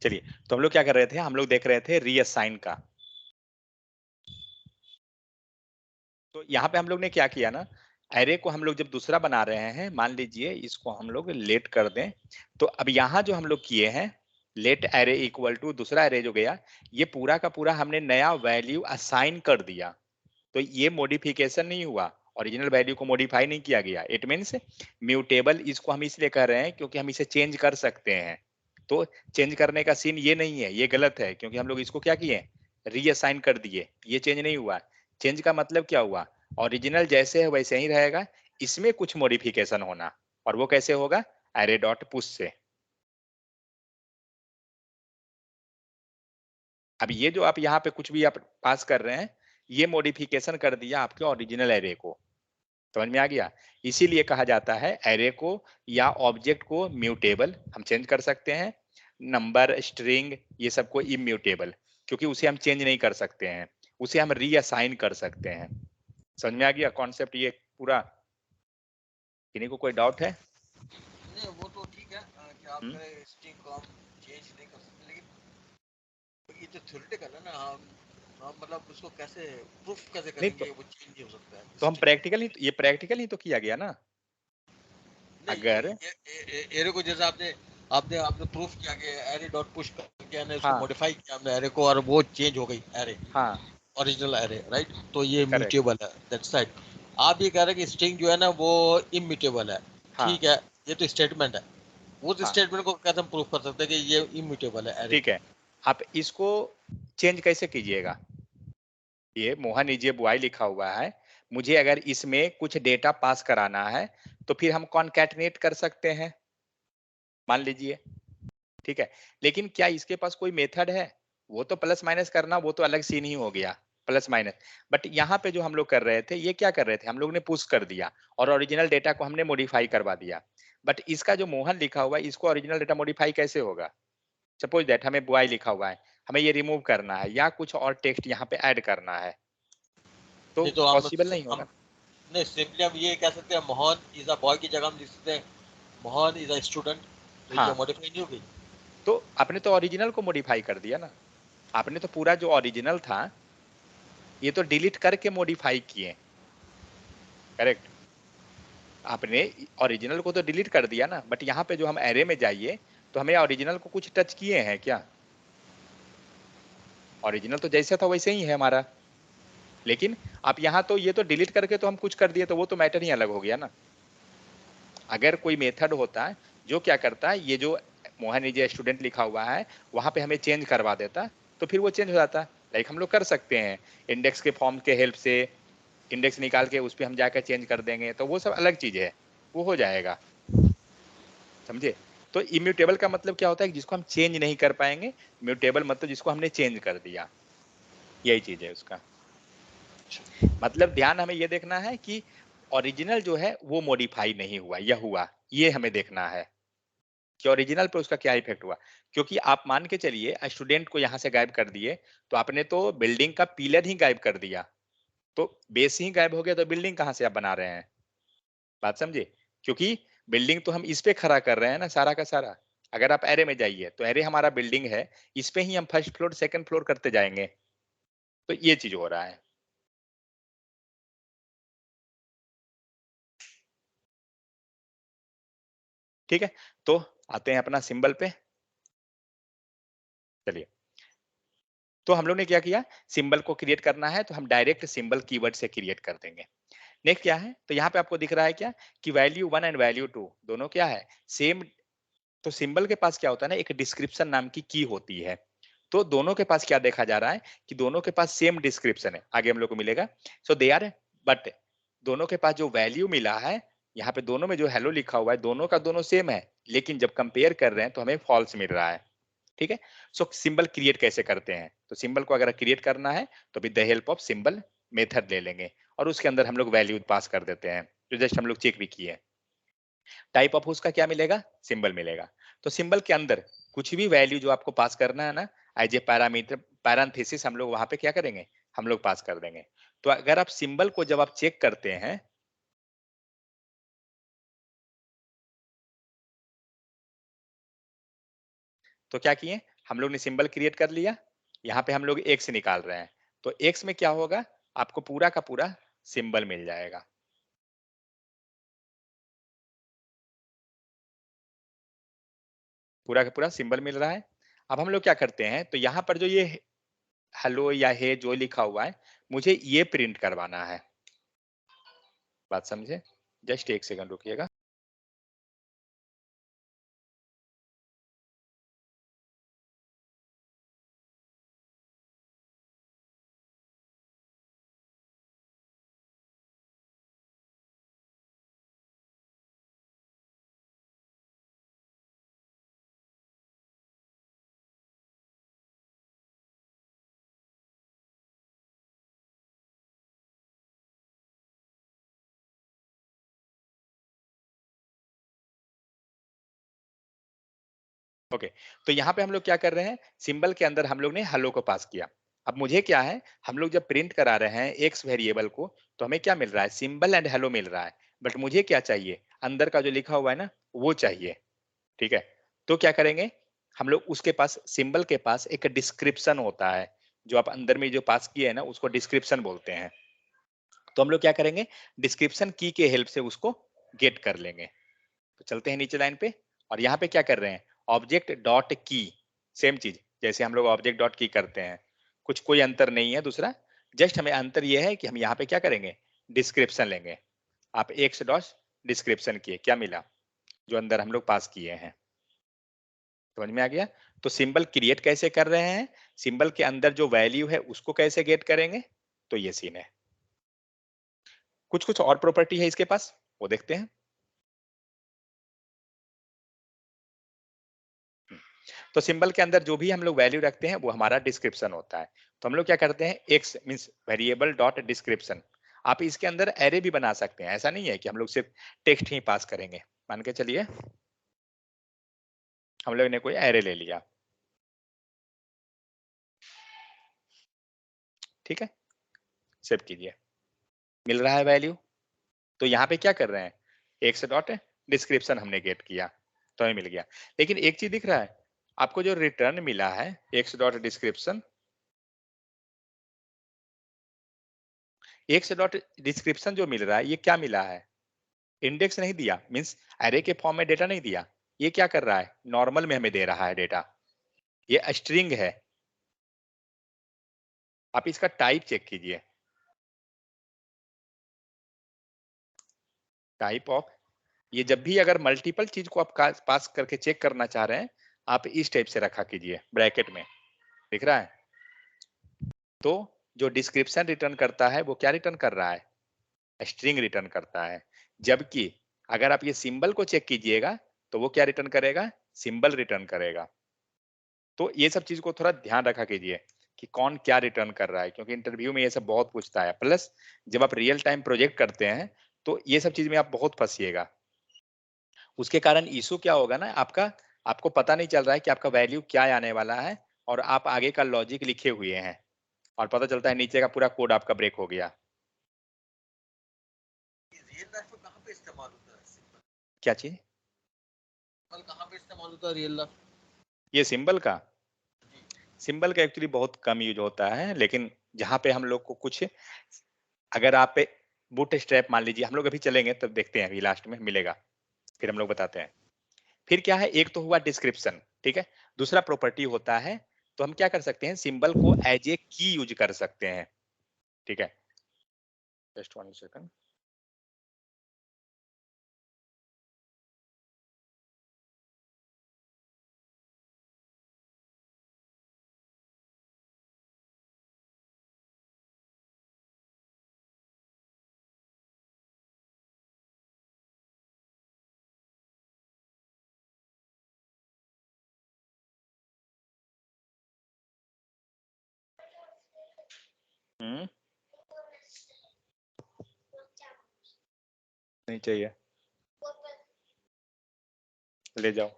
चलिए, तो हम लोग क्या कर रहे थे, हम लोग देख रहे थे रीअसाइन का। तो यहाँ पे हम लोग ने क्या किया ना, एरे को हम लोग जब दूसरा बना रहे हैं, मान लीजिए इसको हम लोग लेट कर दें, तो अब यहाँ जो हम लोग किए हैं, लेट एरे इक्वल टू दूसरा एरे जो गया, ये पूरा का पूरा हमने नया वैल्यू असाइन कर दिया। तो ये मॉडिफिकेशन नहीं हुआ, ओरिजिनल वैल्यू को मॉडिफाई नहीं किया गया। इट मीन्स म्यूटेबल इसको हम इसलिए कर रहे हैं क्योंकि हम इसे चेंज कर सकते हैं। तो चेंज करने का सीन ये नहीं है, ये गलत है, क्योंकि हम लोग इसको क्या किए, रीअसाइन कर दिए, ये चेंज नहीं हुआ। चेंज का मतलब क्या हुआ, ओरिजिनल जैसे है वैसे ही रहेगा, इसमें कुछ मॉडिफिकेशन होना, और वो कैसे होगा, एरे डॉट पुश से। अब ये जो आप यहाँ पे कुछ भी आप पास कर रहे हैं, ये मॉडिफिकेशन कर दिया आपके ओरिजिनल एरे को। समझ में आ गया। इसीलिए कहा जाता है एरे को या ऑब्जेक्ट को म्यूटेबल हम चेंज कर सकते हैं, नंबर स्ट्रिंग ये सबको इम्यूटेबल, क्योंकि उसे हम चेंज नहीं कर सकते हैं, उसे हम रीअसाइन कर सकते हैं। समझ में आ गया कॉन्सेप्ट ये पूरा, किन्हीं को कोई डाउट है? नहीं वो तो ठीक है कि आप स्ट्रिंग को हम चेंज नहीं कर सकते, लेकिन ये तो थ्योरेटिकल है ना, हम मतलब उसको कैसे प्रूफ कैसे नहीं करेंगे तो, वो चेंज हो सकता है हम स्ट्रिंग। प्रैक्टिकल ही, ये प्रैक्टिकल ही तो किया गया ना। नहीं अगर एरे को जैसे आपने आपने आपने प्रूफ किया कि एरे डॉट पुश करके हमने उसको हाँ मॉडिफाई किया हमने एरे को, और वो चेंज हो गई एरे, हाँ ओरिजिनल एरे, राइट, तो ये करेक्ट म्यूटेबल है, दैट्स राइट। आप ये कह रहे हैं कि स्ट्रिंग जो है ना वो इम्यूटेबल है, हाँ ठीक है, ये तो स्टेटमेंट है, उस हाँ स्टेटमेंट को कैसे हम प्रूफ कर सकते हैं कि ये इम्यूटेबल है एरे। ठीक है। आप इसको चेंज कैसे कीजिएगा, ये मोहन इजे बुआई लिखा हुआ है, मुझे अगर इसमें कुछ डेटा पास कराना है तो फिर हम कॉन्कैटिनेट कर सकते हैं, मान लीजिए, ठीक है। लेकिन क्या इसके पास कोई मेथड है, वो तो प्लस माइनस करना, वो तो अलग सीन ही हो गया, प्लस माइनस। बट यहाँ पे जो हम लोग कर रहे थे, ये क्या कर रहे थे, हम लोग ने पुश कर दिया और ओरिजिनल डेटा को हमने मॉडिफाई करवा दिया। बट इसका जो मोहन लिखा हुआ है, इसको ओरिजिनल डेटा मॉडिफाई कैसे होगा। सपोज दैट हमें बुआई लिखा हुआ है, हमें ये रिमूव करना है या कुछ और टेक्स्ट यहाँ पे ऐड करना है, तो नहीं तो पॉसिबल नहीं होगा। हम नहीं सिंपली हम ये कह सकते हैं मोहन इज अ बॉय की जगह हम लिख सकते हैं मोहन इज अ स्टूडेंट, तो ये हाँ, मॉडिफाई नहीं हो गई। तो आपने तो ओरिजिनल को मॉडिफाई कर दिया ना, आपने तो पूरा जो ओरिजिनल था ये तो डिलीट करके मॉडिफाई किए, करेक्ट। आपने ओरिजिनल को तो डिलीट कर दिया ना, बट यहाँ पे जो हम एरे में जाइए तो हमें ओरिजिनल को कुछ टच किए हैं क्या, ओरिजिनल तो जैसा था वैसे ही है हमारा। लेकिन आप यहाँ तो ये तो डिलीट करके तो हम कुछ कर दिए, तो वो तो मैटर ही अलग हो गया ना। अगर कोई मेथड होता है जो क्या करता है, ये जो मोहन जे स्टूडेंट लिखा हुआ है वहां पे हमें चेंज करवा देता, तो फिर वो चेंज हो जाता। लाइक हम लोग कर सकते हैं इंडेक्स के फॉर्म के हेल्प से, इंडेक्स निकाल के उस पर हम जाकर चेंज कर देंगे, तो वो सब अलग चीज है, वो हो जाएगा, समझे। तो इम्यूटेबल का मतलब क्या होता है कि जिसको हम चेंज नहीं कर पाएंगे, म्यूटेबल मतलब जिसको हमने चेंज कर दिया, यही चीज है उसका। मतलब ध्यान हमें ये देखना है कि ओरिजिनल जो है वो मॉडिफाई नहीं हुआ या हुआ, ये हमें देखना है कि ओरिजिनल पे उसका क्या इफेक्ट हुआ। क्योंकि आप मान के चलिए स्टूडेंट को यहाँ से गायब कर दिए, तो आपने तो बिल्डिंग का पिलर ही गायब कर दिया, तो बेस ही गायब हो गया, तो बिल्डिंग कहाँ से आप बना रहे हैं, बात समझे। क्योंकि बिल्डिंग तो हम इस पे खड़ा कर रहे हैं ना सारा का सारा। अगर आप एरे में जाइए तो एरे हमारा बिल्डिंग है, इस पे ही हम फर्स्ट फ्लोर सेकंड फ्लोर करते जाएंगे, तो ये चीज हो रहा है। ठीक है, तो आते हैं अपना सिंबल पे। चलिए, तो हम लोग ने क्या किया, सिंबल को क्रिएट करना है तो हम डायरेक्ट सिंबल कीवर्ड से क्रिएट कर देंगे। नेक्स्ट क्या है, तो यहाँ पे आपको दिख रहा है क्या कि वैल्यू 1 एंड वैल्यू 2 दोनों क्या है, सेम। तो सिंबल के पास क्या होता है ना, एक डिस्क्रिप्शन नाम की होती है। तो दोनों के पास क्या देखा जा रहा है कि दोनों के पास सेम डिस्क्रिप्शन है, आगे हम लोग को मिलेगा। सो दे आर, बट दोनों के पास जो वैल्यू मिला है, यहाँ पे दोनों में जो हेलो लिखा हुआ है दोनों का दोनों सेम है, लेकिन जब कंपेयर कर रहे हैं तो हमें फॉल्स मिल रहा है। ठीक है। सो सिंबल क्रिएट कैसे करते हैं, तो सिंबल को अगर क्रिएट करना है तो with the help of symbol method ले लेंगे, और उसके अंदर हम लोग वैल्यू पास कर देते हैं, जो जस्ट हम लोग चेक भी किए। टाइप ऑफ उसका क्या मिलेगा, सिंबल मिलेगा। तो सिंबल के अंदर कुछ भी वैल्यू जो आपको पास करना है ना, एज ए पैरामीटर पैरेंथेसिस हम लोग वहां पे क्या करेंगे, हम लोग पास कर देंगे। तो अगर आप सिंबल को जब आप चेक करते हैं, तो क्या किए, हम लोग ने सिंबल क्रिएट कर लिया, यहाँ पे हम लोग x निकाल रहे हैं, तो x में क्या होगा, आपको पूरा का पूरा सिंबल मिल जाएगा। पूरा का पूरा सिंबल मिल रहा है। अब हम लोग क्या करते हैं, तो यहाँ पर जो ये हेलो या हे जो लिखा हुआ है, मुझे ये प्रिंट करवाना है। बात समझे? Just 1 second रुकिएगा। ओके, तो यहाँ पे हम लोग क्या कर रहे हैं, सिंबल के अंदर हम लोग ने हेलो को पास किया। अब मुझे क्या है, हम लोग जब प्रिंट करा रहे हैं एक्स वेरिएबल को, तो हमें क्या मिल रहा है, सिंबल एंड हेलो मिल रहा है। बट मुझे क्या चाहिए, अंदर का जो लिखा हुआ है ना, वो चाहिए। ठीक है, तो क्या करेंगे, हम लोग उसके पास, सिंबल के पास एक डिस्क्रिप्शन होता है, जो आप अंदर में जो पास किए है ना, उसको डिस्क्रिप्शन बोलते हैं। तो हम लोग क्या करेंगे, डिस्क्रिप्शन की के हेल्प से उसको गेट कर लेंगे। तो चलते हैं नीचे लाइन पे, और यहाँ पे क्या कर रहे हैं, ऑब्जेक्ट डॉट की, सेम चीज जैसे हम लोग ऑब्जेक्ट डॉट की करते हैं, कुछ कोई अंतर नहीं है दूसरा, जस्ट हमें अंतर ये है कि हम यहाँ पे क्या करेंगे, डिस्क्रिप्शन लेंगे। आप एक्स डॉट डिस्क्रिप्शन किए, क्या मिला, जो अंदर हम लोग पास किए हैं। समझ में आ गया? तो सिंबल क्रिएट कैसे कर रहे हैं, सिंबल के अंदर जो वैल्यू है उसको कैसे गेट करेंगे, तो ये सीन है। कुछ कुछ और प्रॉपर्टी है इसके पास, वो देखते हैं। तो सिंबल के अंदर जो भी हम लोग वैल्यू रखते हैं वो हमारा डिस्क्रिप्शन होता है। तो हम लोग क्या करते हैं, x means variable dot description. आप इसके अंदर एरे भी बना सकते हैं, ऐसा नहीं है कि हम लोग सिर्फ टेक्स्ट ही पास करेंगे। मान के चलिए हम लोग ने कोई एरे ले लिया, ठीक है, सेव कीजिए, मिल रहा है वैल्यू। तो यहाँ पे क्या कर रहे हैं, एक्स डॉट डिस्क्रिप्शन हमने गेट किया, तो हमें मिल गया। लेकिन एक चीज दिख रहा है, आपको जो रिटर्न मिला है x dot description, x dot description जो मिल रहा है, ये क्या मिला है, इंडेक्स नहीं दिया, मीन्स एरे के फॉर्म में डेटा नहीं दिया। ये क्या कर रहा है, नॉर्मल में हमें दे रहा है डेटा, ये स्ट्रिंग है। आप इसका टाइप चेक कीजिए, टाइप ऑफ, ये जब भी अगर मल्टीपल चीज को आप पास करके चेक करना चाह रहे हैं, आप इस टाइप से रखा कीजिए ब्रैकेट में, दिख रहा है। तो जो डिस्क्रिप्शन रिटर्न करता है वो क्या रिटर्न कर रहा है, स्ट्रिंग रिटर्न करता है। जबकि अगर आप ये सिंबल को चेक कीजिएगा, तो वो क्या रिटर्न करेगा, सिंबल रिटर्न करेगा। तो ये सब चीज को थोड़ा ध्यान रखा कीजिए कि कौन क्या रिटर्न कर रहा है, क्योंकि इंटरव्यू में ये सब बहुत पूछता है। प्लस जब आप रियल टाइम प्रोजेक्ट करते हैं, तो ये सब चीज में आप बहुत फंसिएगा। उसके कारण इशू क्या होगा ना आपका, आपको पता नहीं चल रहा है कि आपका वैल्यू क्या आने वाला है, और आप आगे का लॉजिक लिखे हुए हैं, और पता चलता है नीचे का पूरा कोड आपका ब्रेक हो गया। रियल लाइफ में कहाँ पे इस्तेमाल होता है सिंबल? क्या चीज, कहाँ पे इस्तेमाल होता है रियल लाइफ? ये सिंबल का, जी। सिंबल का एक्चुअली बहुत कम यूज होता है, लेकिन जहाँ पे हम लोग को कुछ, अगर आप बूट स्ट्रैप मान लीजिए, हम लोग अभी चलेंगे तब देखते हैं, अभी लास्ट में मिलेगा, फिर हम लोग बताते हैं। फिर क्या है, एक तो हुआ डिस्क्रिप्शन, ठीक है, दूसरा प्रॉपर्टी होता है, तो हम क्या कर सकते हैं, सिंबल को एज ए की यूज कर सकते हैं, ठीक है। Just 1 second. हम्म, नहीं चाहिए, ले जाओ,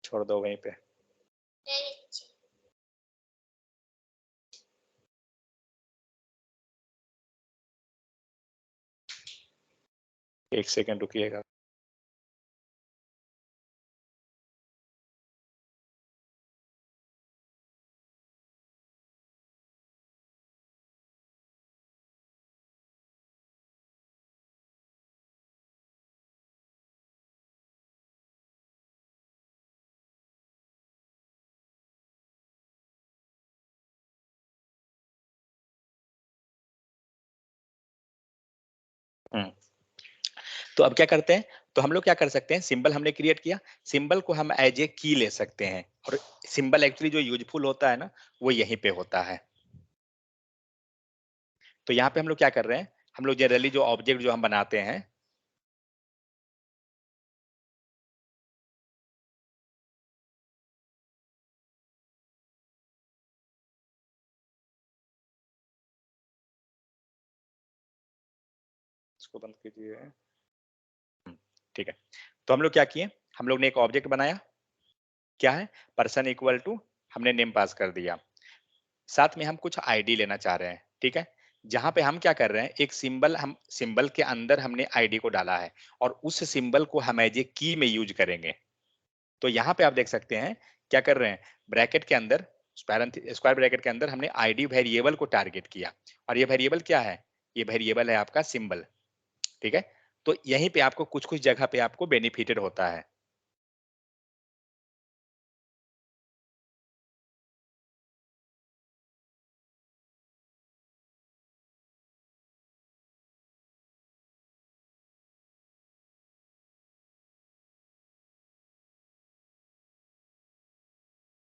छोड़ दो वहीं पे। 1 सेकंड रुकिएगा। तो अब क्या करते हैं, तो हम लोग क्या कर सकते हैं, सिंबल हमने क्रिएट किया, सिंबल को हम एज ए की ले सकते हैं, और सिंबल एक्चुअली जो यूजफुल होता है ना, वो यहीं पे होता है। तो यहाँ पे हम लोग क्या कर रहे हैं, हम लोग जनरली जो ऑब्जेक्ट जो हम बनाते हैं, इसको बंद कीजिए। ठीक है, तो हम लोग क्या किए, हम लोग ने एक ऑब्जेक्ट बनाया, क्या है, पर्सन इक्वल टू, हमने नेम पास कर दिया, साथ में हम कुछ आईडी लेना चाह रहे हैं, ठीक है, जहां पे हम क्या कर रहे हैं, एक सिंबल, हम सिंबल के अंदर हमने आईडी को डाला है, और उस सिंबल को हम एज ए की में यूज करेंगे। तो यहाँ पे आप देख सकते हैं क्या कर रहे हैं, ब्रैकेट के अंदर, स्क्वायर ब्रैकेट के अंदर हमने आईडी वेरिएबल को टारगेट किया, और ये वेरिएबल क्या है, ये वेरिएबल है आपका सिंबल, ठीक है। तो यहीं पे आपको कुछ कुछ जगह पे आपको बेनिफिटेड होता है।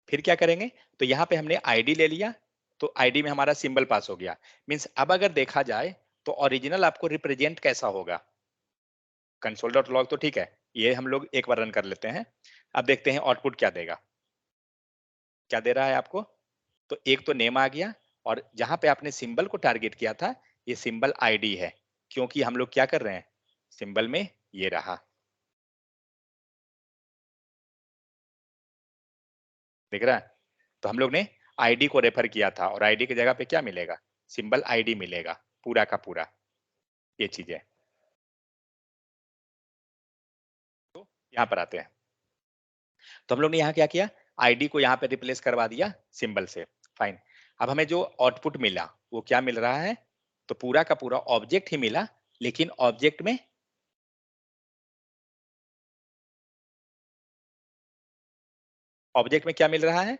फिर क्या करेंगे, तो यहाँ पे हमने आईडी ले लिया, तो आईडी में हमारा सिंबल पास हो गया, मीन्स अब अगर देखा जाए तो ओरिजिनल आपको रिप्रेजेंट कैसा होगा, कंसोल डॉट लॉग तो ठीक है, ये हम लोग एक बार रन कर लेते हैं। अब देखते हैं आउटपुट क्या देगा, क्या दे रहा है आपको, तो एक तो नेम आ गया, और जहां पे आपने सिंबल को टारगेट किया था, ये सिंबल आईडी है, क्योंकि हम लोग क्या कर रहे हैं, सिंबल में ये रहा, दिख रहा है। तो हम लोग ने आईडी को रेफर किया था, और आईडी की जगह पे क्या मिलेगा, सिंबल आईडी मिलेगा, पूरा का पूरा, ये चीज है। तो यहाँ पर आते हैं, तो हम लोग ने यहाँ क्या किया, आईडी को यहाँ पे रिप्लेस करवा दिया सिंबल से, फाइन। अब हमें जो आउटपुट मिला वो क्या मिल रहा है, तो पूरा का पूरा ऑब्जेक्ट ही मिला, लेकिन ऑब्जेक्ट में क्या मिल रहा है,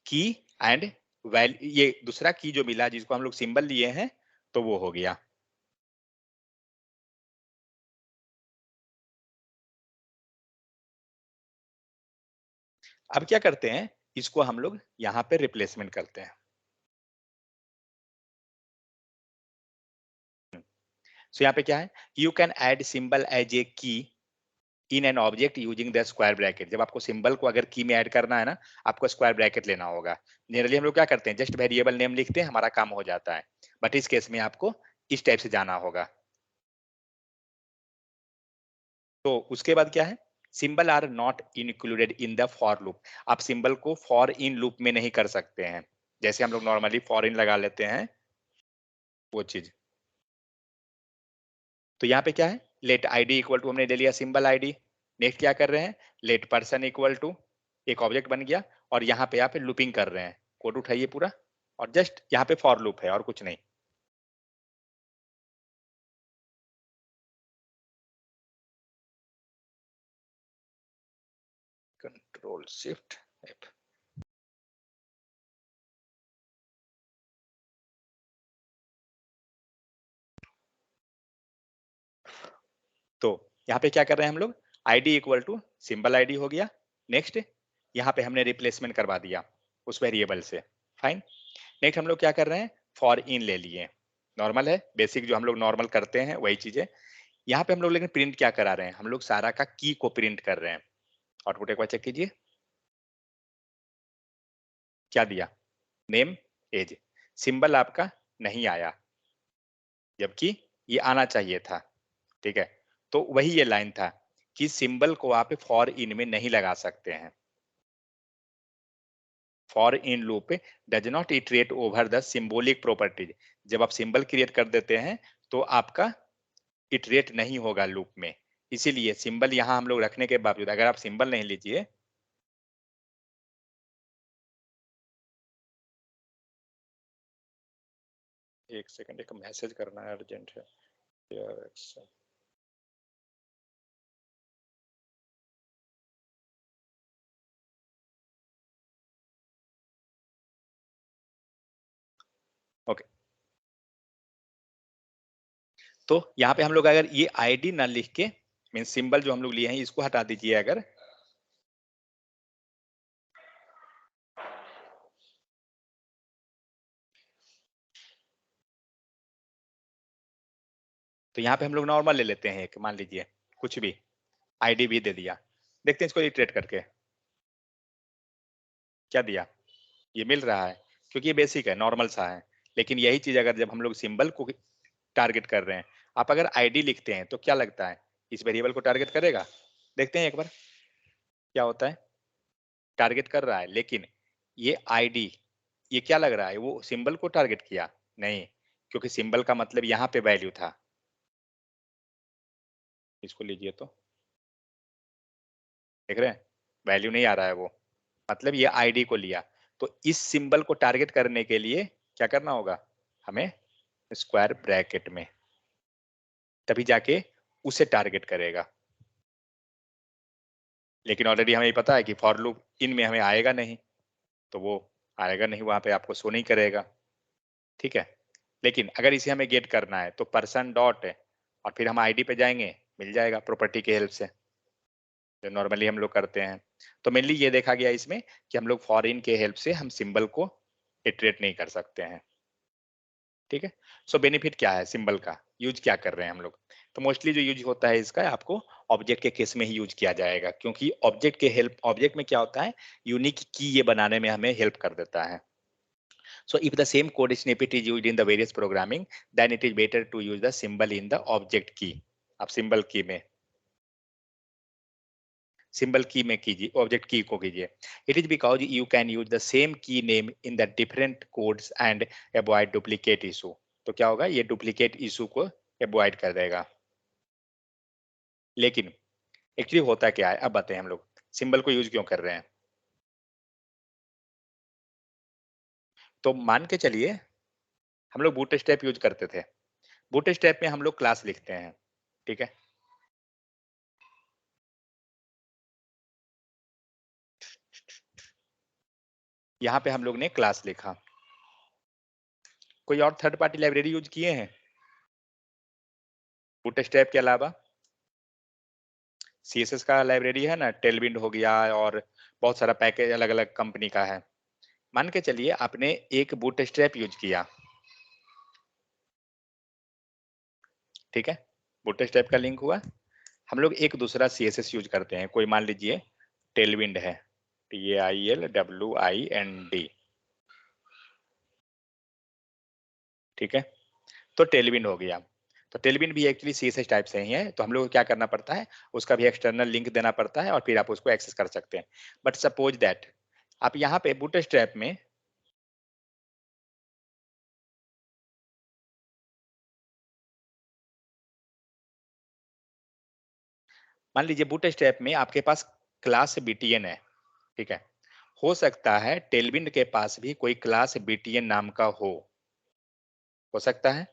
की एंड वैल्यू, ये दूसरा की जो मिला जिसको हम लोग सिंबल लिए हैं, तो वो हो गया। अब क्या करते हैं, इसको हम लोग यहाँ पे रिप्लेसमेंट करते हैं। सो यहाँ पे क्या है, you can add symbol as a key in an object using the square bracket. जब आपको सिंबल को अगर की में ऐड करना है ना, आपको स्क्वायर ब्रैकेट लेना होगा। जनरली हम लोग क्या करते हैं, जस्ट वेरिएबल नेम लिखते हैं, हमारा काम हो जाता है, बट इस केस में आपको इस टाइप से जाना होगा। तो उसके बाद क्या है, symbol are not included in the for loop. आप सिंबल को फॉर इन लूप में नहीं कर सकते हैं, जैसे हम लोग नॉर्मली फॉर इन लगा लेते हैं, वो चीज। तो यहाँ पे क्या है, लेट आईडी इक्वल टू, हमने ले लिया सिंबल आईडी, नेक्स्ट क्या कर रहे हैं, लेट पर्सन इक्वल टू, एक ऑब्जेक्ट बन गया, और यहाँ पे आप लूपिंग कर रहे हैं, कोड उठाइए पूरा, और जस्ट यहाँ पे फॉर लूप है और कुछ नहीं। Control shift F. तो यहाँ पे क्या कर रहे हैं हम लोग, ID equal to symbol ID हो गया, नेक्स्ट यहाँ पे हमने रिप्लेसमेंट करवा दिया उस वेरिएबल से, फाइन। नेक्स्ट हम लोग क्या कर रहे हैं, फॉर इन ले लिए, नॉर्मल है, बेसिक जो हम लोग नॉर्मल करते हैं वही चीजें। यहाँ पे हम लोग लेकिन प्रिंट क्या करा रहे हैं, हम लोग सारा का की को प्रिंट कर रहे हैं। आउटपुट एक बार चेक कीजिए, क्या दिया, नेम एज, सिंबल आपका नहीं आया, जबकि ये आना चाहिए था, ठीक है। तो वही ये लाइन था कि सिंबल को आप फॉर इन में नहीं लगा सकते हैं, for in loop does not iterate over the symbolic properties. जब आप सिंबल क्रिएट कर देते हैं तो आपका इटरेट नहीं होगा लूप में, इसीलिए सिंबल यहाँ हम लोग रखने के बावजूद, अगर आप सिंबल नहीं लीजिए, एक सेकंड, एक मैसेज करना है अर्जेंट है। ओके, तो यहाँ पे हम लोग अगर ये आईडी ना लिख के मीन सिंबल जो हम लोग लिए हैं इसको हटा दीजिए अगर, तो यहाँ पे हम लोग नॉर्मल ले लेते हैं एक, मान लीजिए कुछ भी आईडी भी दे दिया, देखते हैं इसको इटरेट करके क्या दिया, ये मिल रहा है क्योंकि ये बेसिक है, नॉर्मल सा है। लेकिन यही चीज अगर जब हम लोग सिंबल को टारगेट कर रहे हैं, आप अगर आईडी लिखते हैं तो क्या लगता है इस वेरिएबल को टारगेट करेगा? देखते हैं एक बार क्या होता है, टारगेट कर रहा है, लेकिन ये आईडी ये क्या लग रहा है, वो सिंबल को टारगेट किया? नहीं, क्योंकि सिंबल का मतलब यहाँ पे वैल्यू था। इसको लीजिए तो देख रहे हैं, वैल्यू नहीं आ रहा है वो, मतलब ये आईडी को लिया। तो इस सिंबल को टारगेट करने के लिए क्या करना होगा हमें, स्क्वायर ब्रैकेट में, तभी जाके उसे टारगेट करेगा। लेकिन ऑलरेडी हमें पता है कि फॉर लूप इन में हमें आएगा नहीं, तो वो आएगा नहीं, वहां पे आपको शो नहीं करेगा, ठीक है। लेकिन अगर इसे हमें गेट करना है तो पर्सन डॉट है और फिर हम आईडी पे जाएंगे, मिल जाएगा प्रॉपर्टी के हेल्प से, जो नॉर्मली हम लोग करते हैं। तो मेनली ये देखा गया इसमें कि हम लोग फॉरिन के हेल्प से हम सिंबल को इटरेट नहीं कर सकते हैं, ठीक है। सो बेनिफिट क्या है सिंबल का, यूज क्या कर रहे हैं हम लोग? तो मोस्टली जो यूज होता है इसका आपको ऑब्जेक्ट के केस में ही यूज किया जाएगा, क्योंकि ऑब्जेक्ट के हेल्प, ऑब्जेक्ट में क्या होता है, यूनिक की ये बनाने में हमें हेल्प कर देता है। So if the same code snippet is used in the various programming, then it is better to use the symbol in the object key. आप सिंबल की में, सिंबल की में कीजिए, ऑब्जेक्ट की को कीजिए। It is because you can use the same key name in the different codes and avoid duplicate issue. तो क्या होगा, ये डुप्लीकेट इशू को अवॉइड कर देगा। लेकिन एक्चुअली होता क्या है, अब बताएं हम लोग सिंबल को यूज क्यों कर रहे हैं। तो मान के चलिए हम लोग बूटस्ट्रैप यूज करते थे, बूटस्ट्रैप में हम लोग क्लास लिखते हैं, ठीक है। यहाँ पे हम लोग ने क्लास लिखा, कोई और थर्ड पार्टी लाइब्रेरी यूज किए हैं बूटस्ट्रैप के अलावा? सीएसएस का लाइब्रेरी है ना, टेलविंड हो गया, और बहुत सारा पैकेज अलग अलग कंपनी का है। मान के चलिए आपने एक बूटस्ट्रैप यूज किया, ठीक है, बूटस्ट्रैप का लिंक हुआ, हम लोग एक दूसरा सीएसएस यूज करते हैं, कोई मान लीजिए टेलविंड है, TAILWIND, ठीक है। तो टेलविंड हो गया, तो टेलविंड भी एक्चुअली सीएसएस टाइप से ही है, तो हम लोग को क्या करना पड़ता है, उसका भी एक्सटर्नल लिंक देना पड़ता है और फिर आप उसको एक्सेस कर सकते हैं। बट सपोज दैट आप यहाँ पे बूटस्ट्रैप में, मान लीजिए बूटस्ट्रैप में आपके पास क्लास BTN है, ठीक है। हो सकता है टेलविंड के पास भी कोई क्लास BTN नाम का हो सकता है।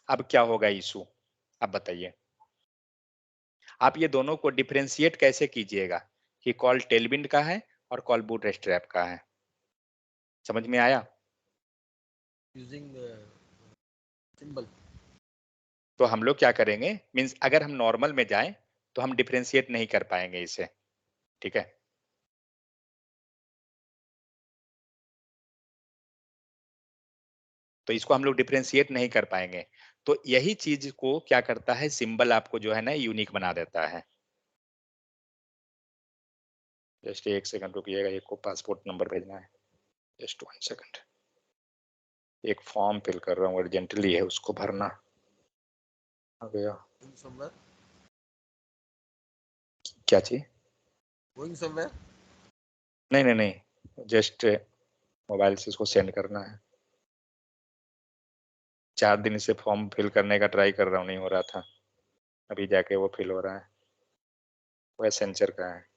अब क्या होगा इशू, अब बताइए, आप ये दोनों को डिफरेंशिएट कैसे कीजिएगा कि कॉल टेलविंड का है और कॉल बूटस्ट्रैप का है? समझ में आया? Using symbol. तो हम लोग क्या करेंगे, मीन्स अगर हम नॉर्मल में जाएं तो हम डिफरेंशिएट नहीं कर पाएंगे इसे, ठीक है। तो इसको हम लोग डिफरेंशिएट नहीं कर पाएंगे, तो यही चीज को क्या करता है, सिंबल आपको जो है ना यूनिक बना देता है। जस्ट एक सेकंड रुकिएगा, एक को पासपोर्ट नंबर भेजना है, जस्ट 1 सेकंड, एक फॉर्म फिल कर रहा हूँ अर्जेंटली है, उसको भरना। आ गया। समवेयर, क्या चीज? Going somewhere. नहीं नहीं नहीं, जस्ट मोबाइल से इसको सेंड करना है। 4 दिन से फॉर्म फिल करने का ट्राई कर रहा हूँ, नहीं हो रहा था, अभी जाके वो फिल हो रहा है, वो एसेंचर का है।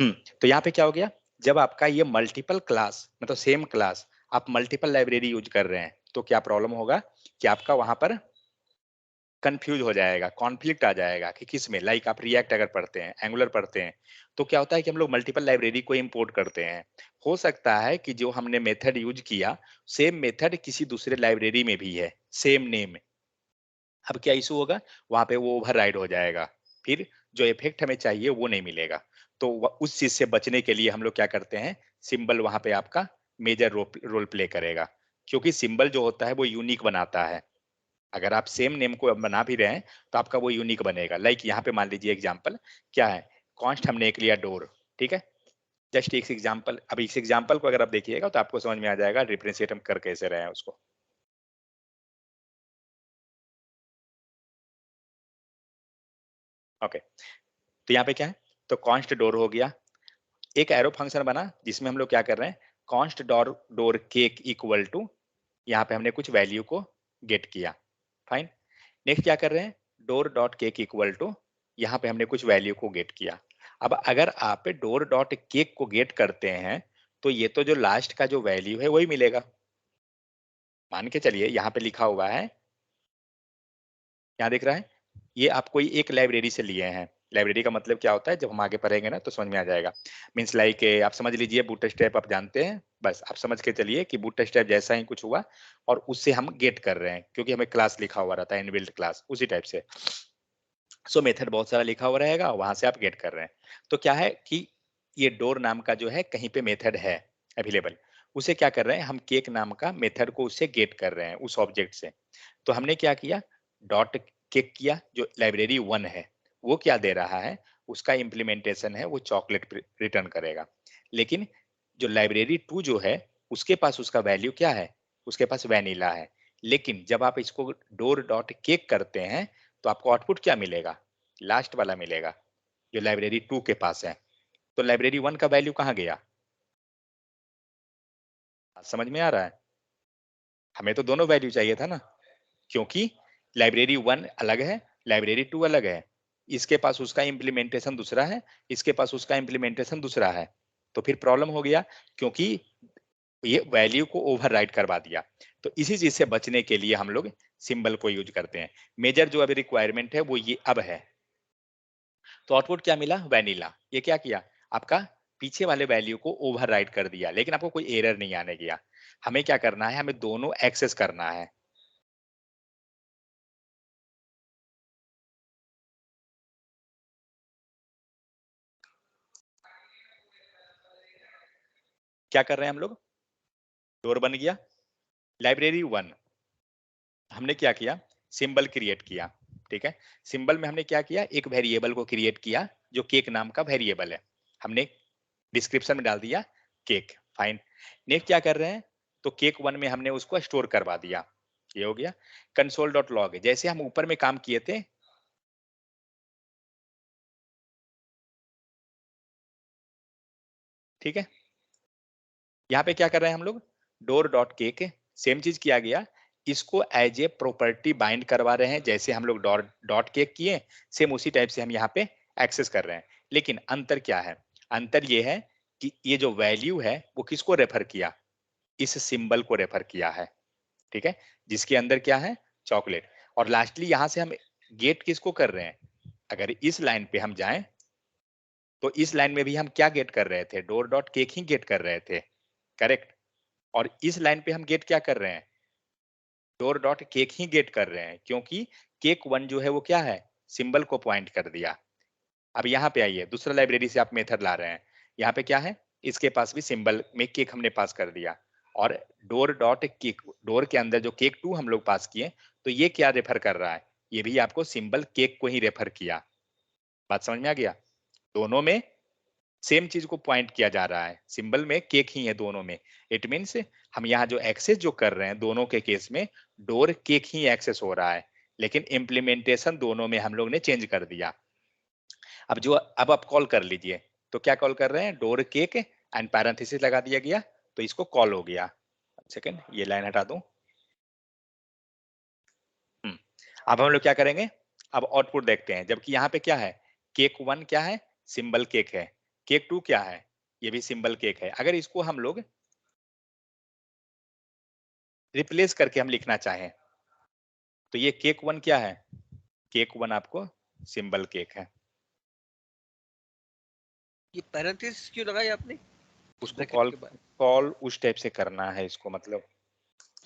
तो यहाँ पे क्या हो गया, जब आपका ये मल्टीपल क्लास मतलब सेम क्लास आप मल्टीपल लाइब्रेरी यूज कर रहे हैं तो क्या प्रॉब्लम होगा कि आपका वहां पर कंफ्यूज हो जाएगा, कॉन्फ्लिक्ट आ जाएगा कि किस में, लाइक आप रिएक्ट अगर पढ़ते हैं, एंगुलर पढ़ते हैं, तो क्या होता है कि हम लोग मल्टीपल लाइब्रेरी को इंपोर्ट करते हैं। हो सकता है कि जो हमने मेथड यूज किया सेम मेथड किसी दूसरे लाइब्रेरी में भी है, सेम नेम। अब क्या इशू होगा, वहां पे वो ओवरराइड हो जाएगा, फिर जो इफेक्ट हमें चाहिए वो नहीं मिलेगा। तो उस चीज से बचने के लिए हम लोग क्या करते हैं, सिंबल वहां पे आपका मेजर रोल प्ले करेगा, क्योंकि सिंबल जो होता है वो यूनिक बनाता है। अगर आप सेम नेम को बना भी रहे हैं तो आपका वो यूनिक बनेगा। लाइक यहाँ पे मान लीजिए एग्जाम्पल क्या है, कॉन्स्ट हमने एक लिया डोर, ठीक है। जस्ट एक एग्जाम्पल, अब इस एग्जाम्पल को अगर आप देखिएगा तो आपको समझ में आ जाएगा डिफरेंशिएट हम कर कैसे रहे हैं उसको। ओके, तो यहाँ पे क्या है, तो कॉन्स्ट डोर हो गया, एक एरो फंक्शन बना जिसमें हम लोग क्या कर रहे हैं, const door door cake equal to, यहाँ पे हमने कुछ वैल्यू को गेट किया, फाइन। नेक्स्ट क्या कर रहे हैं, door dot cake equal to, यहाँ पे हमने कुछ वैल्यू को गेट किया। अब अगर आप डोर डॉट केक को गेट करते हैं तो ये तो जो लास्ट का जो वैल्यू है वही मिलेगा। मान के चलिए यहाँ पे लिखा हुआ है, यहाँ दिख रहा है, ये आप कोई एक लाइब्रेरी से लिए हैं। लाइब्रेरी का मतलब क्या होता है, जब हम आगे पढ़ेंगे ना तो समझ में आ जाएगा। मीन्स लाइक आप समझ लीजिए बूटस्ट्रैप आप जानते हैं, बस आप समझ के चलिए कि बूटस्ट्रैप जैसा ही कुछ हुआ और उससे हम गेट कर रहे हैं, क्योंकि हमें क्लास लिखा हुआ रहता है इनबिल्ट क्लास, उसी टाइप से। सो मेथड बहुत सारा लिखा हुआ रहेगा, वहां से आप गेट कर रहे हैं। तो क्या है कि ये डोर नाम का जो है कहीं पे मेथड है अवेलेबल, उसे क्या कर रहे हैं हम, केक नाम का मेथड को उससे गेट कर रहे हैं उस ऑब्जेक्ट से। तो हमने क्या किया, डॉट केक किया, जो लाइब्रेरी 1 है वो क्या दे रहा है, उसका इम्प्लीमेंटेशन है वो चॉकलेट रिटर्न करेगा। लेकिन जो लाइब्रेरी 2 जो है उसके पास उसका वैल्यू क्या है, उसके पास वैनिला है। लेकिन जब आप इसको डोर डॉट केक करते हैं तो आपको आउटपुट क्या मिलेगा, लास्ट वाला मिलेगा जो लाइब्रेरी 2 के पास है। तो लाइब्रेरी 1 का वैल्यू कहाँ गया, समझ में आ रहा है, हमें तो दोनों वैल्यू चाहिए था ना, क्योंकि लाइब्रेरी 1 अलग है, लाइब्रेरी 2 अलग है। इसके पास उसका इम्प्लीमेंटेशन दूसरा है, इसके पास उसका इम्प्लीमेंटेशन दूसरा है। तो फिर प्रॉब्लम हो गया, क्योंकि ये वैल्यू को ओवरराइड करवा दिया। तो इसी चीज से बचने के लिए हम लोग सिंबल को यूज करते हैं। मेजर जो अभी रिक्वायरमेंट है वो ये अब है। तो आउटपुट क्या मिला, वैनिला। ये क्या किया, आपका पीछे वाले वैल्यू को ओवरराइड कर दिया, लेकिन आपको कोई एरर नहीं आने दिया। हमें क्या करना है, हमें दोनों एक्सेस करना है। क्या कर रहे हैं हम लोग, डोर बन गया, लाइब्रेरी 1 हमने क्या किया, सिंबल क्रिएट किया, ठीक है। सिंबल में हमने क्या किया, एक वेरिएबल को क्रिएट किया जो केक नाम का वेरिएबल है, हमने डिस्क्रिप्शन में डाल दिया केक, फाइन। नेक्स्ट क्या कर रहे हैं, तो केक 1 में हमने उसको स्टोर करवा दिया, ये हो गया। कंसोल डॉट लॉग, जैसे हम ऊपर में काम किए थे, ठीक है। यहाँ पे क्या कर रहे हैं हम लोग, डोर डॉट केक, सेम चीज किया गया, इसको एज ए प्रॉपर्टी बाइंड करवा रहे हैं, जैसे हम लोग डॉट डॉट केक किए सेम उसी टाइप से हम यहाँ पे एक्सेस कर रहे हैं। लेकिन अंतर क्या है, अंतर ये है कि ये जो वैल्यू है वो किसको रेफर किया, इस सिंबल को रेफर किया है, ठीक है, जिसके अंदर क्या है, चॉकलेट। और लास्टली यहाँ से हम गेट किसको कर रहे हैं, अगर इस लाइन पे हम जाएं तो इस लाइन में भी हम क्या गेट कर रहे थे, डोर डॉट केक ही गेट कर रहे थे, करेक्ट। और इस लाइन पे हम गेट क्या कर रहे हैं, डोर डॉट केक ही गेट कर रहे हैं, क्योंकि केक 1 जो है वो क्या है, सिंबल को पॉइंट कर दिया। अब यहाँ पे आइए, दूसरा लाइब्रेरी से आप मेथड ला रहे हैं, यहाँ पे क्या है, इसके पास भी सिंबल में केक हमने पास कर दिया। और डोर डॉट केक, डोर के अंदर जो केक 2 हम लोग पास किए, तो ये क्या रेफर कर रहा है, ये भी आपको सिंबल केक को ही रेफर किया। बात समझ में आ गया, दोनों में सेम चीज को पॉइंट किया जा रहा है, सिंबल में केक ही है दोनों में। इट मीन्स हम यहाँ जो एक्सेस जो कर रहे हैं दोनों के केस में डोर केक ही एक्सेस हो रहा है, लेकिन इम्प्लीमेंटेशन दोनों में हम लोग ने चेंज कर दिया। अब जो, अब आप कॉल कर लीजिए, तो क्या कॉल कर रहे हैं, डोर केक एंड पैरेंथेसिस लगा दिया गया, तो इसको कॉल हो गया। सेकंड, ये लाइन हटा दूं। हम्म, अब हम लोग क्या करेंगे, अब आउटपुट देखते हैं, जबकि यहाँ पे क्या है, केक 1 क्या है, सिंबल केक है, केक 2 क्या है? ये भी सिंबल केक है। अगर इसको हम लोग रिप्लेस करके हम लिखना चाहें, तो ये केक 1 क्या है? केक 1 आपको सिंबल केक है। ये पैरेंथेसिस क्यों लगाई आपने उसको ब्रैकेट के बाद? कॉल उस टाइप से करना है इसको, मतलब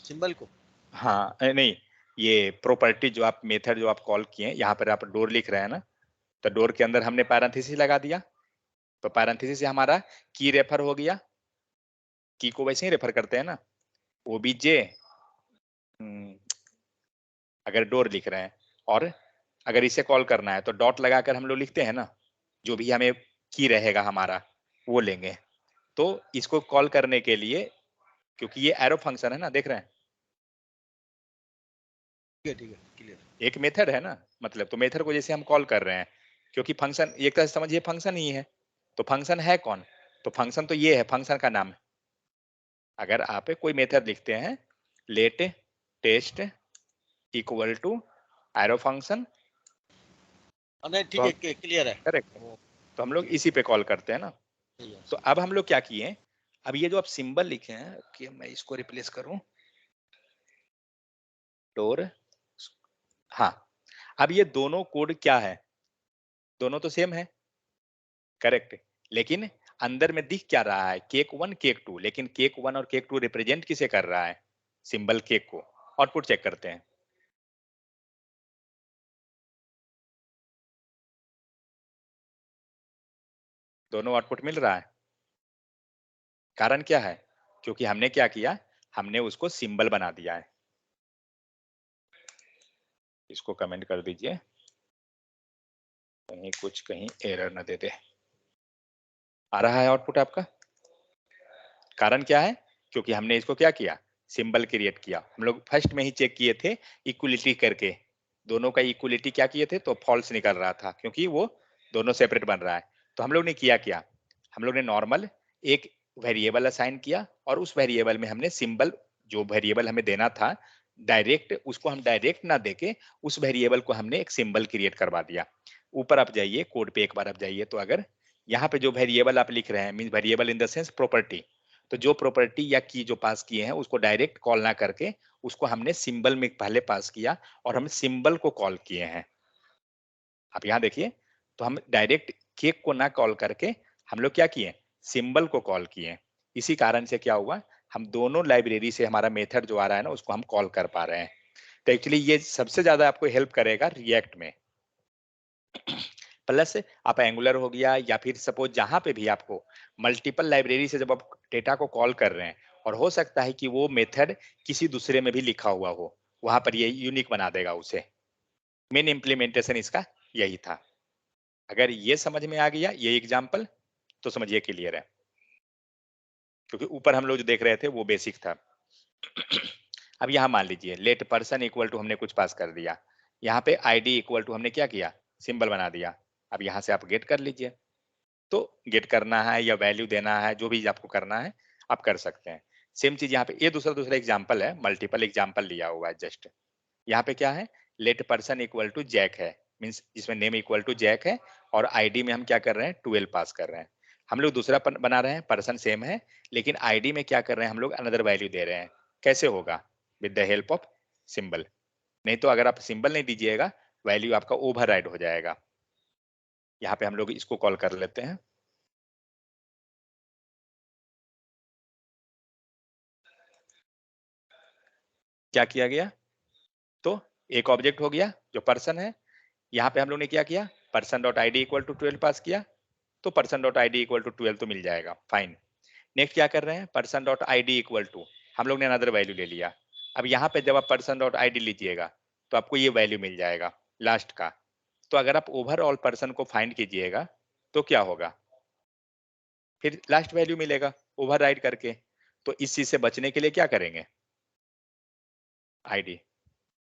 सिंबल को? हाँ, नहीं, ये प्रॉपर्टी जो आप मेथड जो आप कॉल किए, यहाँ पर आप डोर लिख रहे हैं ना, तो डोर के अंदर हमने पैरेंथेसिस लगा दिया, तो पैरेंथेसिस से हमारा की रेफर हो गया। की को वैसे ही रेफर करते हैं ना, ओबीजे, अगर डोर लिख रहे हैं, और अगर इसे कॉल करना है तो डॉट लगाकर हम लोग लिखते हैं ना, जो भी हमें की रहेगा हमारा वो लेंगे। तो इसको कॉल करने के लिए, क्योंकि ये एरो फंक्शन है ना, देख रहे हैं, ठीक है, क्लियर। एक मेथड है ना, मतलब तो मेथड को जैसे हम कॉल कर रहे हैं, क्योंकि फंक्शन एक तरह से समझिए फंक्शन ही है, तो फंक्शन है कौन? तो फंक्शन तो ये है, फंक्शन का नाम है। अगर आप कोई मेथड लिखते हैं, let test equal to arrow function, नहीं तो ठीक हम है, क्लियर है। करेक्ट, वो तो हम लोग ठीक है, इसी पे कॉल करते हैं ना। सही है, तो सही अब हम लोग क्या किए, अब ये जो आप सिंबल लिखे हैं, कि मैं इसको रिप्लेस करूं, डोर, हाँ, अब ये दोनों कोड क्या है? दोनों तो सेम है, करेक्ट, लेकिन अंदर में दिख क्या रहा है? केक 1 केक 2, लेकिन केक 1 और केक 2 रिप्रेजेंट किसे कर रहा है? सिंबल केक को। आउटपुट चेक करते हैं। दोनों आउटपुट मिल रहा है। कारण क्या है? क्योंकि हमने क्या किया, हमने उसको सिंबल बना दिया है। इसको कमेंट कर दीजिए, कहीं कुछ कहीं एरर न दे दे। आ रहा है आउटपुट आपका? कारण क्या है? क्योंकि हमने इसको क्या किया, सिंबल क्रिएट किया। हम लोग फर्स्ट में ही चेक किए थे इक्वलिटी करके, दोनों का इक्वलिटी क्या किए थे, तो फॉल्स निकल रहा था, क्योंकि वो दोनों सेपरेट बन रहा है। तो हम लोग ने किया क्या, हम लोग ने नॉर्मल एक वेरिएबल असाइन किया, और उस वेरिएबल में हमने सिंबल, जो वेरिएबल हमें देना था डायरेक्ट, उसको हम डायरेक्ट ना देके उस वेरिएबल को हमने एक सिंबल क्रिएट करवा दिया। ऊपर आप जाइए, कोड पे एक बार आप जाइए, तो अगर यहाँ पे जो वेरिएबल आप लिख रहे हैं, mean variable in the sense property, तो जो प्रॉपर्टी या की जो पास किए हैं उसको डायरेक्ट कॉल ना करके उसको हमने सिंबल में पहले पास किया, और हम सिंबल को कॉल किए हैं। आप यहाँ देखिए, तो हम डायरेक्ट केक को ना कॉल करके हम लोग क्या किए, सिंबल को कॉल किए। इसी कारण से क्या हुआ, हम दोनों लाइब्रेरी से हमारा मेथड जो आ रहा है ना, उसको हम कॉल कर पा रहे हैं। तो एक्चुअली ये सबसे ज्यादा आपको हेल्प करेगा रिएक्ट में। प्लस आप एंगुलर हो गया, या फिर सपोज जहां पे भी आपको मल्टीपल लाइब्रेरी से जब आप डेटा को कॉल कर रहे हैं, और हो सकता है कि वो मेथड किसी दूसरे में भी लिखा हुआ हो, वहां पर ये यूनिक बना देगा उसे। मेन इम्प्लीमेंटेशन इसका यही था। अगर ये समझ में आ गया ये एग्जाम्पल, तो समझिए क्लियर है, क्योंकि ऊपर हम लोग जो देख रहे थे वो बेसिक था। अब यहाँ मान लीजिए लेट पर्सन इक्वल टू हमने कुछ पास कर दिया, यहाँ पे आईडी इक्वल टू हमने क्या किया, सिंबल बना दिया। अब यहाँ से आप गेट कर लीजिए, तो गेट करना है या वैल्यू देना है, जो भी आपको करना है आप कर सकते हैं। सेम चीज यहाँ पे, ये दूसरा दूसरा एग्जाम्पल है, मल्टीपल एग्जाम्पल लिया हुआ है जस्ट। यहाँ पे क्या है, let person equal to Jack है, मीन्स इसमें नेम इक्वल टू जैक है, और आईडी में हम क्या कर रहे हैं, 12 पास कर रहे हैं। हम लोग दूसरा बना रहे हैं, पर्सन सेम है, लेकिन आईडी में क्या कर रहे हैं, हम लोग अनदर वैल्यू दे रहे हैं। कैसे होगा, with the help of symbol. नहीं तो अगर आप सिंबल नहीं दीजिएगा, वैल्यू आपका ओवरराइड हो जाएगा। यहाँ पे हम लोग इसको कॉल कर लेते हैं। क्या किया गया, तो एक ऑब्जेक्ट हो गया जो पर्सन है। यहाँ पे हम लोग ने क्या किया, person dot I D equal to 12 pass किया, तो person dot I D equal to 12 तो मिल जाएगा, फाइन। नेक्स्ट क्या कर रहे हैं, person dot I D equal to, हम लोग ने अनदर वैल्यू ले लिया। अब यहाँ पे जब आप पर्सन डॉट आई डी लीजिएगा, तो आपको ये वैल्यू मिल जाएगा लास्ट का। तो अगर आप ओवरऑल पर्सन को फाइंड कीजिएगा, तो क्या होगा, फिर लास्ट वैल्यू मिलेगा ओवरराइड करके। तो इस चीज से बचने के लिए क्या करेंगे, आईडी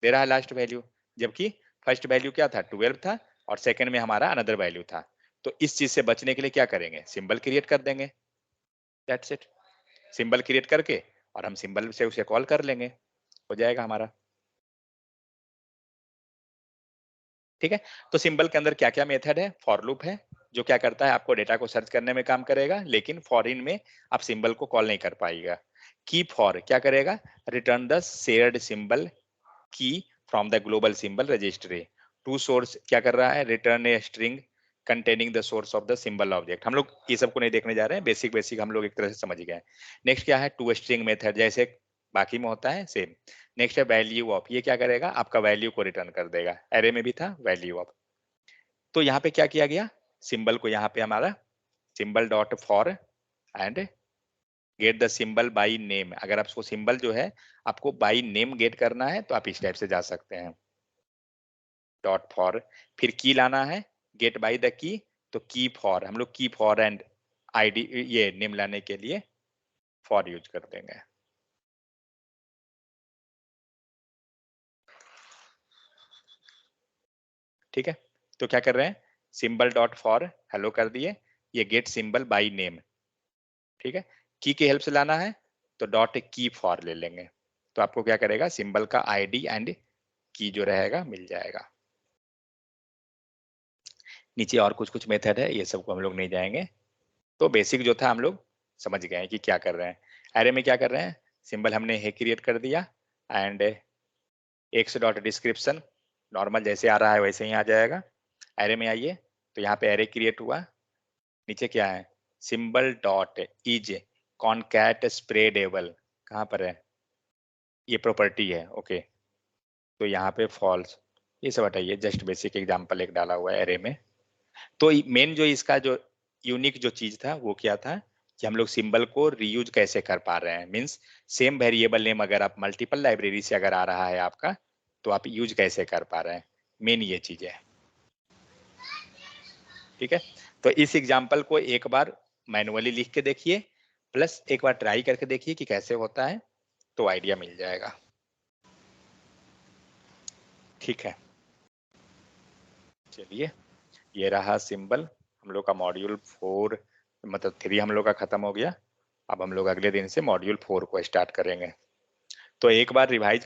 दे रहा है लास्ट वैल्यू, जबकि फर्स्ट वैल्यू क्या था, 12 था, और सेकंड में हमारा अनदर वैल्यू था। तो इस चीज से बचने के लिए क्या करेंगे, सिंबल क्रिएट कर देंगे, दैट्स इट। सिंबल क्रिएट करके और हम सिंबल से उसे कॉल कर लेंगे, हो जाएगा हमारा। ठीक है, तो सिंबल के अंदर क्या क्या मेथड है, फॉर लूप है, जो क्या करता है, आपको डेटा को सर्च करने में काम करेगा, लेकिन फॉरिन में आप सिंबल को कॉल नहीं कर पाएगा। की फॉर क्या करेगा, return the shared symbol key from the global symbol registry. To source क्या कर रहा है, return a string containing the source of the symbol object. हम लोग ये सब को नहीं देखने जा रहे हैं, बेसिक बेसिक हम लोग एक तरह से समझ गए। नेक्स्ट क्या है, टू स्ट्रिंग मेथड, जैसे बाकी में होता है सेम। नेक्स्ट है वैल्यू ऑफ, ये क्या करेगा, आपका वैल्यू को रिटर्न कर देगा, एरे में भी था वैल्यू ऑफ। तो यहाँ पे क्या किया गया, सिंबल को यहाँ पे हमारा symbol dot for and get the symbol by name. अगर आपको सिंबल जो है आपको बाई नेम गेट करना है तो आप इस टाइप से जा सकते हैं, डॉट फॉर। फिर की लाना है, गेट बाई द की, तो की फॉर, हम लोग की फॉर एंड आईडी ये नेम लाने के लिए फॉर यूज कर देंगे। ठीक है, तो क्या कर रहे हैं, सिंबल डॉट फॉर हेलो कर दिए, ये गेट सिंबल बाई नेम। ठीक है, की के हेल्प से लाना है तो डॉट की फॉर ले लेंगे, तो आपको क्या करेगा, सिंबल का आईडी एंड की जो रहेगा मिल जाएगा। नीचे और कुछ कुछ मेथड है, ये सबको हम लोग नहीं जाएंगे। तो बेसिक जो था हम लोग समझ गए हैं कि क्या कर रहे हैं। एरे में क्या कर रहे हैं, सिंबल हमने है क्रिएट कर दिया and x dot description normal जैसे आ रहा है वैसे ही आ जाएगा। एरे में आइए तो यहाँ पे एरे क्रिएट हुआ, नीचे क्या है, सिंबल डॉट इज कॉनकैट स्प्रेडेबल, कहाँ पर है, ये प्रॉपर्टी है, ओके। तो यहाँ पे फॉल्स, ये सब हटाइए, जस्ट बेसिक एग्जांपल एक डाला हुआ है एरे में। तो मेन जो इसका जो यूनिक जो चीज था वो क्या था, कि हम लोग सिंबल को रीयूज कैसे कर पा रहे हैं, मींस सेम वेरिएबल नेम अगर आप मल्टीपल लाइब्रेरी से अगर आ रहा है आपका, तो आप यूज कैसे कर पा रहे हैं, मेन ये चीज है। ठीक है, तो इस एग्जाम्पल को एक बार मैनुअली लिख के देखिए, प्लस एक बार ट्राई करके देखिए कि कैसे होता है, तो आइडिया मिल जाएगा। ठीक है, चलिए, ये रहा सिंबल, हम लोग का मॉड्यूल 4 मतलब 3 हम लोग का खत्म हो गया। अब हम लोग अगले दिन से मॉड्यूल 4 को स्टार्ट करेंगे। तो एक बार रिवाइज कर